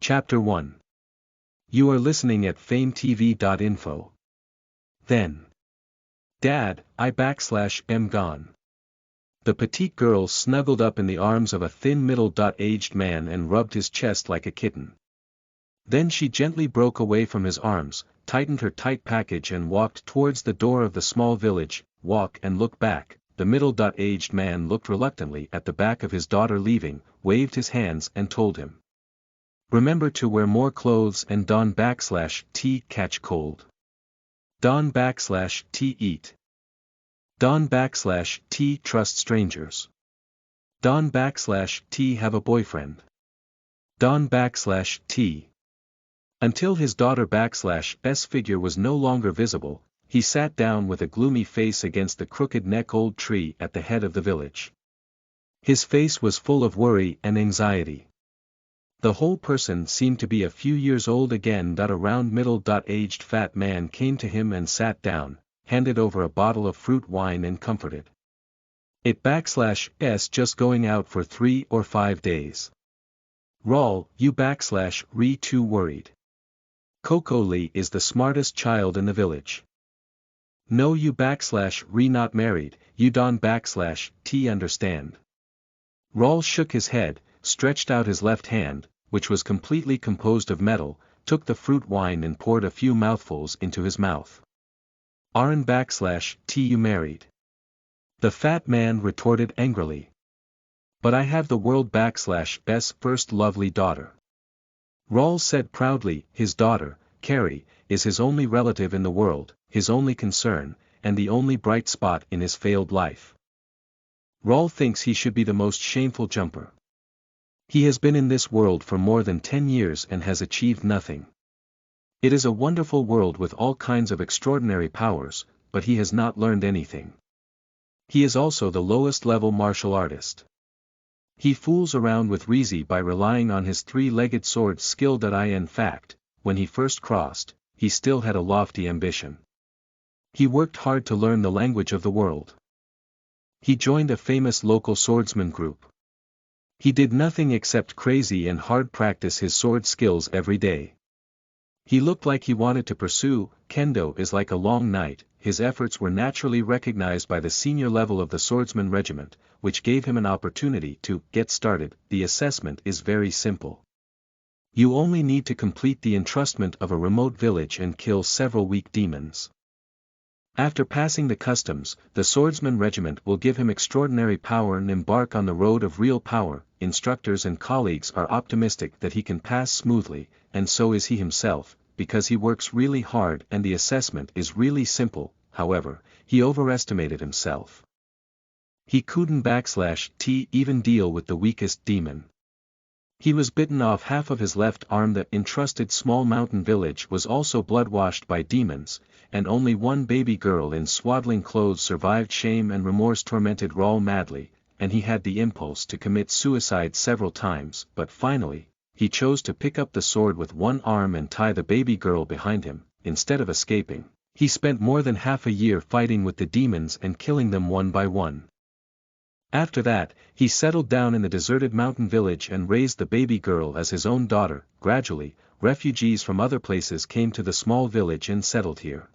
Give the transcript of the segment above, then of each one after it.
Chapter 1. You are listening at FameTV.info. Then. Dad, I am gone. The petite girl snuggled up in the arms of a thin middle-aged man and rubbed his chest like a kitten. Then she gently broke away from his arms, tightened her tight package and walked towards the door of the small village. Walk and look back. The middle-aged man looked reluctantly at the back of his daughter leaving, waved his hands and told him. Remember to wear more clothes and don/t catch cold. Don/t eat. Don/t trust strangers. Don/t have a boyfriend. Don/t. Until his daughter/s figure was no longer visible, he sat down with a gloomy face against the crooked-neck old tree at the head of the village. His face was full of worry and anxiety. The whole person seemed to be a few years old again. A round middle-aged fat man came to him and sat down, handed over a bottle of fruit wine and comforted. It/s just going out for 3 or 5 days. Rawl, you/re too worried. Coco Lee is the smartest child in the village. No you/re not married, you don/t understand. Rawl shook his head, stretched out his left hand, which was completely composed of metal, took the fruit wine and poured a few mouthfuls into his mouth. Aren't/t you married? The fat man retorted angrily. But I have the world/s first lovely daughter. Rawl said proudly, his daughter, Carrie, is his only relative in the world, his only concern, and the only bright spot in his failed life. Rawl thinks he should be the most shameful jumper. He has been in this world for more than 10 years and has achieved nothing. It is a wonderful world with all kinds of extraordinary powers, but he has not learned anything. He is also the lowest level martial artist. He fools around with Reezy by relying on his 3-legged sword skill. In fact, when he first crossed, he still had a lofty ambition. He worked hard to learn the language of the world. He joined a famous local swordsman group. He did nothing except crazy and hard practice his sword skills every day. He looked like he wanted to pursue. Kendo is like a long night. His efforts were naturally recognized by the senior level of the swordsman regiment, which gave him an opportunity to get started. The assessment is very simple. You only need to complete the entrustment of a remote village and kill several weak demons. After passing the customs, the swordsman regiment will give him extraordinary power and embark on the road of real power. Instructors and colleagues are optimistic that he can pass smoothly, and so is he himself, because he works really hard and the assessment is really simple. However, he overestimated himself. He couldn't/t even deal with the weakest demon. He was bitten off half of his left arm. The entrusted small mountain village was also blood-washed by demons, and only one baby girl in swaddling clothes survived. Shame and remorse tormented Rawl madly, and he had the impulse to commit suicide several times, but finally, he chose to pick up the sword with one arm and tie the baby girl behind him. Instead of escaping, he spent more than half a year fighting with the demons and killing them one by one. After that, he settled down in the deserted mountain village and raised the baby girl as his own daughter. Gradually, refugees from other places came to the small village and settled here.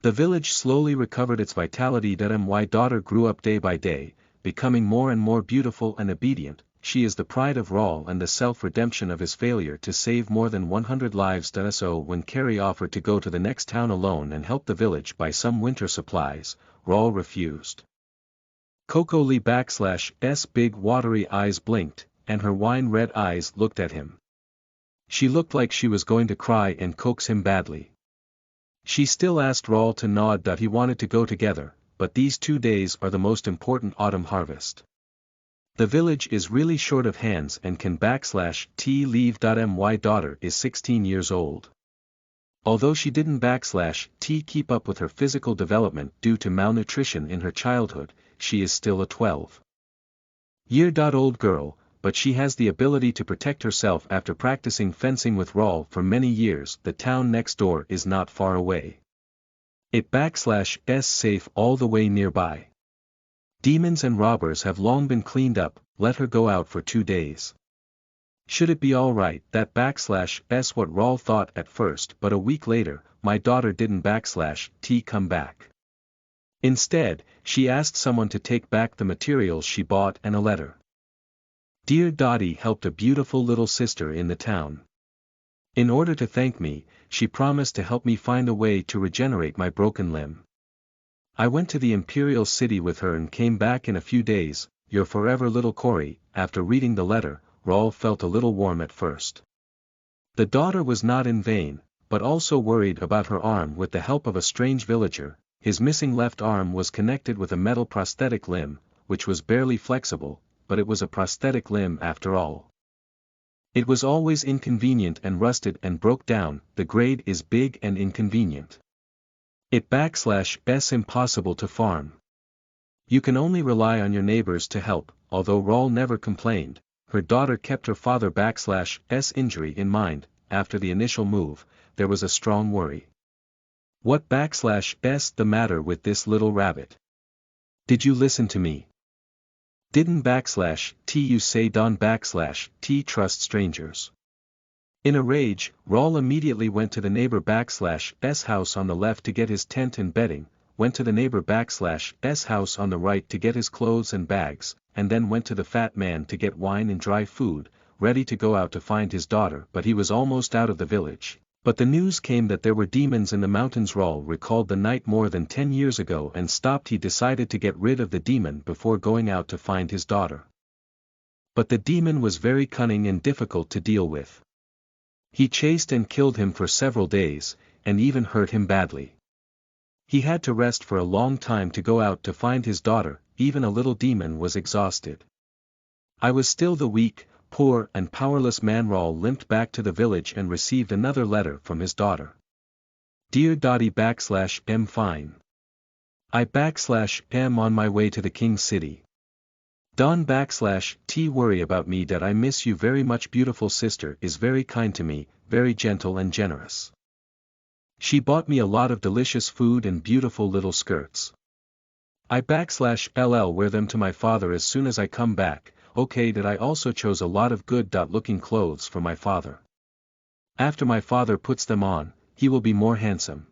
The village slowly recovered its vitality. My daughter grew up day by day, becoming more and more beautiful and obedient. She is the pride of Rawl and the self-redemption of his failure to save more than 100 lives. So when Carrie offered to go to the next town alone and help the village buy some winter supplies, Rawl refused. Coco Lee/s big watery eyes blinked, and her wine-red eyes looked at him. She looked like she was going to cry and coax him badly. She still asked Rawl to nod that he wanted to go together, but these 2 days are the most important autumn harvest. The village is really short of hands and can/t leave. My daughter is 16 years old. Although she didn't/t keep up with her physical development due to malnutrition in her childhood, she is still a 12-year-old girl, but she has the ability to protect herself after practicing fencing with Rawl for many years. The town next door is not far away. It/s safe all the way nearby. Demons and robbers have long been cleaned up. Let her go out for 2 days. Should it be alright that /s what Rawl thought at first, but a week later, my daughter didn't /t come back. Instead, she asked someone to take back the materials she bought and a letter. Dear Dottie helped a beautiful little sister in the town. In order to thank me, she promised to help me find a way to regenerate my broken limb. I went to the Imperial City with her and came back in a few days. Your forever little Cory. After reading the letter, Rawl felt a little warm at first. The daughter was not in vain, but also worried about her arm. With the help of a strange villager, his missing left arm was connected with a metal prosthetic limb, which was barely flexible, but it was a prosthetic limb after all. It was always inconvenient and rusted and broke down. The grade is big and inconvenient. It /s impossible to farm. You can only rely on your neighbors to help. Although Rawl never complained, her daughter kept her father /s injury in mind. After the initial move, there was a strong worry. What /s the matter with this little rabbit? Did you listen to me? Didn't /t you say don't /t trust strangers? In a rage, Rawl immediately went to the neighbor /s house on the left to get his tent and bedding, went to the neighbor /s house on the right to get his clothes and bags, and then went to the fat man to get wine and dry food, ready to go out to find his daughter. But he was almost out of the village. But the news came that there were demons in the mountains. Rawl recalled the night more than 10 years ago and stopped. He decided to get rid of the demon before going out to find his daughter. But the demon was very cunning and difficult to deal with. He chased and killed him for several days, and even hurt him badly. He had to rest for a long time to go out to find his daughter. Even a little demon was exhausted. I was still the weak, poor and powerless man. Rawl limped back to the village and received another letter from his daughter. Dear Dottie /m fine. I /m on my way to the king's city. Don /t worry about me that I miss you very much. Beautiful sister is very kind to me, very gentle and generous. She bought me a lot of delicious food and beautiful little skirts. I /ll wear them to my father as soon as I come back. Okay, that I also chose a lot of good looking clothes for my father. After my father puts them on, he will be more handsome.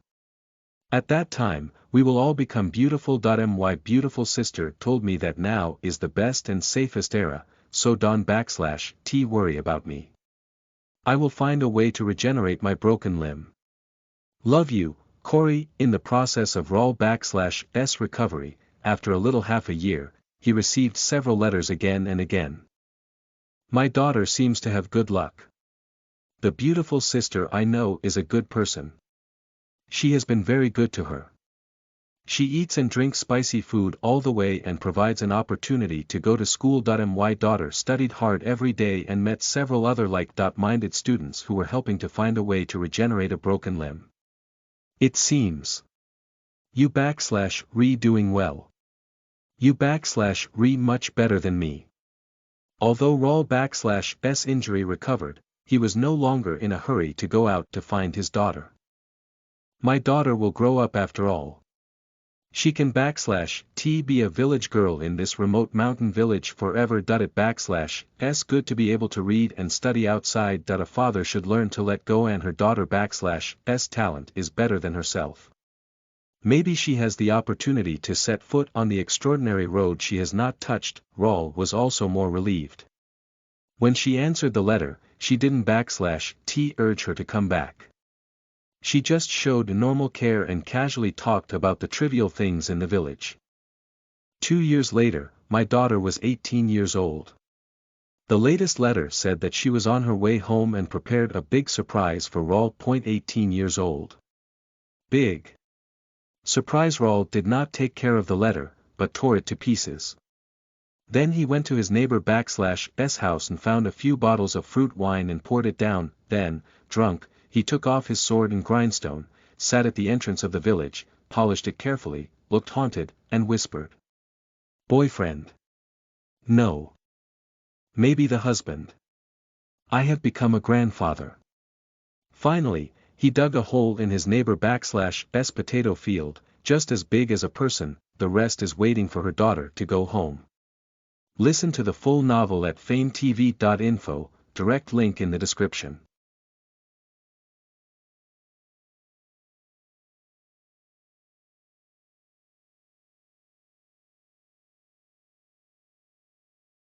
At that time, we will all become beautiful. My beautiful sister told me that now is the best and safest era, so don't /t worry about me. I will find a way to regenerate my broken limb. Love you, Cory. In the process of Rawl /s recovery, after a little half a year, he received several letters again and again. My daughter seems to have good luck. The beautiful sister I know is a good person. She has been very good to her. She eats and drinks spicy food all the way and provides an opportunity to go to school. My daughter studied hard every day and met several other like-minded students who were helping to find a way to regenerate a broken limb. It seems. You re doing well. You re much better than me. Although Rawl s injury recovered, he was no longer in a hurry to go out to find his daughter. My daughter will grow up after all. She can /t be a village girl in this remote mountain village forever. It s good to be able to read and study outside. A father should learn to let go, and her daughter s talent is better than herself. Maybe she has the opportunity to set foot on the extraordinary road she has not touched. Rawl was also more relieved. When she answered the letter, she didn't /t urge her to come back. She just showed normal care and casually talked about the trivial things in the village. 2 years later, my daughter was 18 years old. The latest letter said that she was on her way home and prepared a big surprise for Rawl. 18 years old. Big surprise. Rawl did not take care of the letter, but tore it to pieces. Then he went to his neighbor /s house and found a few bottles of fruit wine and poured it down. Then, drunk, he took off his sword and grindstone, sat at the entrance of the village, polished it carefully, looked haunted, and whispered. Boyfriend. No. Maybe the husband. I have become a grandfather. Finally, he dug a hole in his neighbor /s potato field, just as big as a person. The rest is waiting for her daughter to go home. Listen to the full novel at FameTV.info. direct link in the description.